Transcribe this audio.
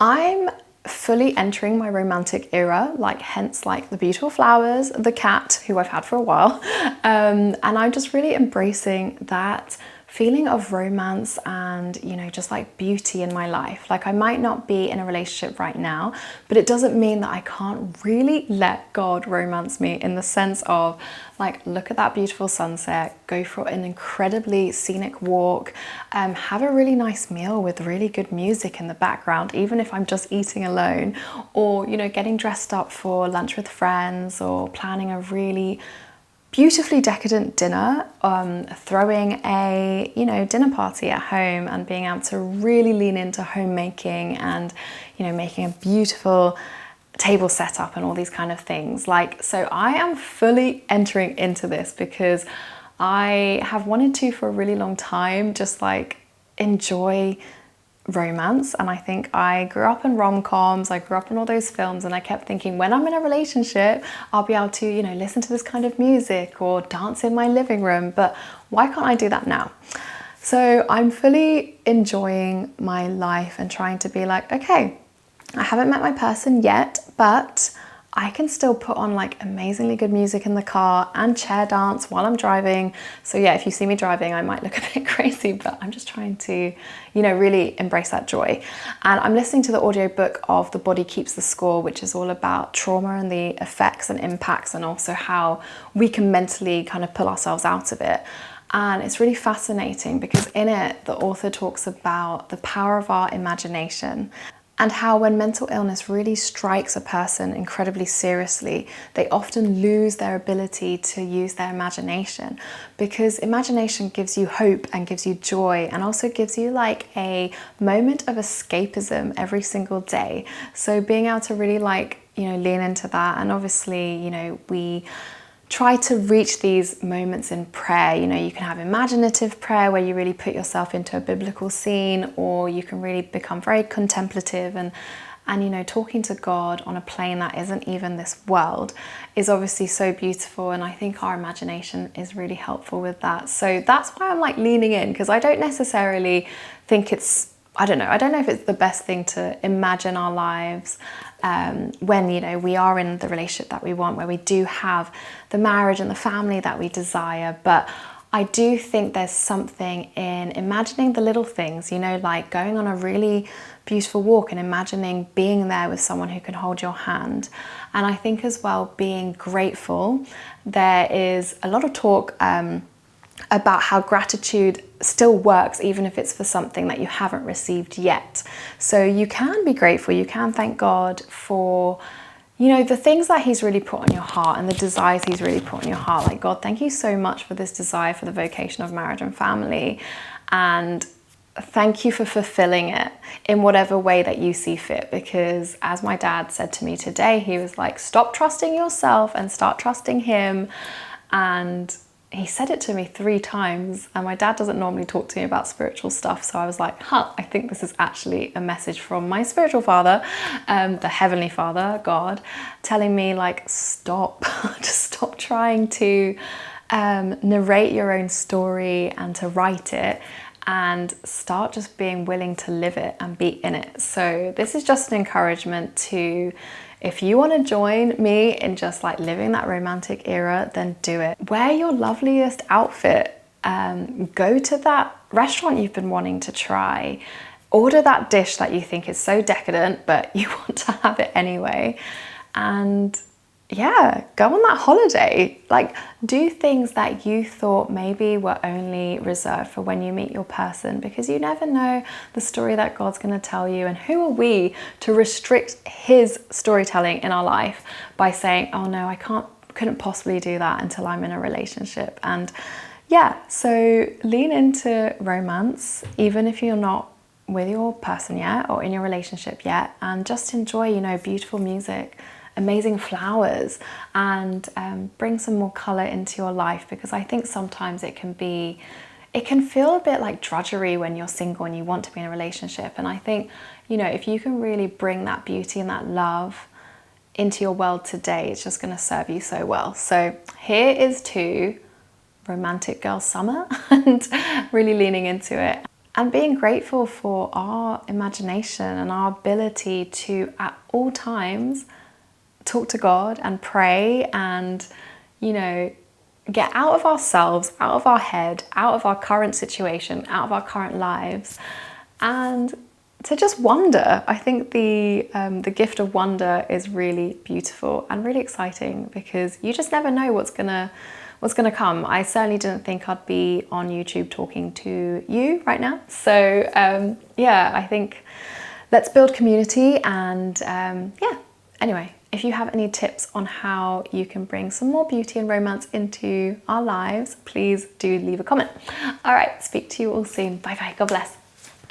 I'm fully entering my romantic era, like hence like the beautiful flowers, the cat who I've had for a while, and I'm just really embracing that feeling of romance and, you know, just like beauty in my life. Like, I might not be in a relationship right now, but it doesn't mean that I can't really let God romance me, in the sense of like, look at that beautiful sunset, go for an incredibly scenic walk, have a really nice meal with really good music in the background, even if I'm just eating alone, or, you know, getting dressed up for lunch with friends, or planning a really beautifully decadent dinner, throwing a, you know, dinner party at home, and being able to really lean into homemaking and, you know, making a beautiful table setup and all these kind of things. Like, so I am fully entering into this because I have wanted to for a really long time, just like enjoy romance. And I think I grew up in rom-coms, I grew up in all those films, and I kept thinking, when I'm in a relationship, I'll be able to, you know, listen to this kind of music or dance in my living room, but why can't I do that now? So I'm fully enjoying my life and trying to be like, okay, I haven't met my person yet, but I can still put on like amazingly good music in the car and chair dance while I'm driving. So yeah, if you see me driving, I might look a bit crazy, but I'm just trying to, you know, really embrace that joy. And I'm listening to the audiobook of The Body Keeps the Score, which is all about trauma and the effects and impacts, and also how we can mentally kind of pull ourselves out of it. And it's really fascinating because in it, the author talks about the power of our imagination, and how when mental illness really strikes a person incredibly seriously, they often lose their ability to use their imagination, because imagination gives you hope and gives you joy, and also gives you like a moment of escapism every single day. So being able to really like, you know, lean into that. And obviously, you know, we try to reach these moments in prayer. You know, you can have imaginative prayer where you really put yourself into a biblical scene, or you can really become very contemplative and you know, talking to God on a plane that isn't even this world is obviously so beautiful. And I think our imagination is really helpful with that. So that's why I'm like leaning in, because I don't necessarily think it's, I don't know if it's the best thing to imagine our lives when, you know, we are in the relationship that we want, where we do have the marriage and the family that we desire. But I do think there's something in imagining the little things, you know, like going on a really beautiful walk and imagining being there with someone who can hold your hand. And I think as well, being grateful. There is a lot of talk about how gratitude still works even if it's for something that you haven't received yet. So you can be grateful, you can thank God for, you know, the things that he's really put on your heart and the desires he's really put on your heart. Like, God, thank you so much for this desire for the vocation of marriage and family, and thank you for fulfilling it in whatever way that you see fit. Because as my dad said to me today, he was like, stop trusting yourself and start trusting him. And he said it to me 3 times, and my dad doesn't normally talk to me about spiritual stuff, so I was like, I think this is actually a message from my spiritual father, the Heavenly Father, God, telling me like, stop, just stop trying to narrate your own story and to write it, and start just being willing to live it and be in it. So this is just an encouragement to, if you want to join me in just like living that romantic era, then do it. Wear your loveliest outfit. Go to that restaurant you've been wanting to try. Order that dish that you think is so decadent, but you want to have it anyway. And yeah, go on that holiday. Like, do things that you thought maybe were only reserved for when you meet your person, because you never know the story that God's going to tell you. And who are we to restrict his storytelling in our life by saying, oh no, couldn't possibly do that until I'm in a relationship. And yeah, so lean into romance, even if you're not with your person yet or in your relationship yet, and just enjoy, you know, beautiful music, amazing flowers, and bring some more color into your life. Because I think sometimes it can feel a bit like drudgery when you're single and you want to be in a relationship. And I think, you know, if you can really bring that beauty and that love into your world today, it's just going to serve you so well. So here is to Romantic Girl Summer and really leaning into it. and being grateful for our imagination and our ability to, at all times, talk to God and pray and, you know, get out of ourselves, out of our head, out of our current situation, out of our current lives, and to just wonder. I think the gift of wonder is really beautiful and really exciting, because you just never know what's gonna come. I certainly didn't think I'd be on YouTube talking to you right now. So yeah, I think let's build community, and yeah. Anyway, if you have any tips on how you can bring some more beauty and romance into our lives, please do leave a comment. All right, speak to you all soon. Bye bye. God bless.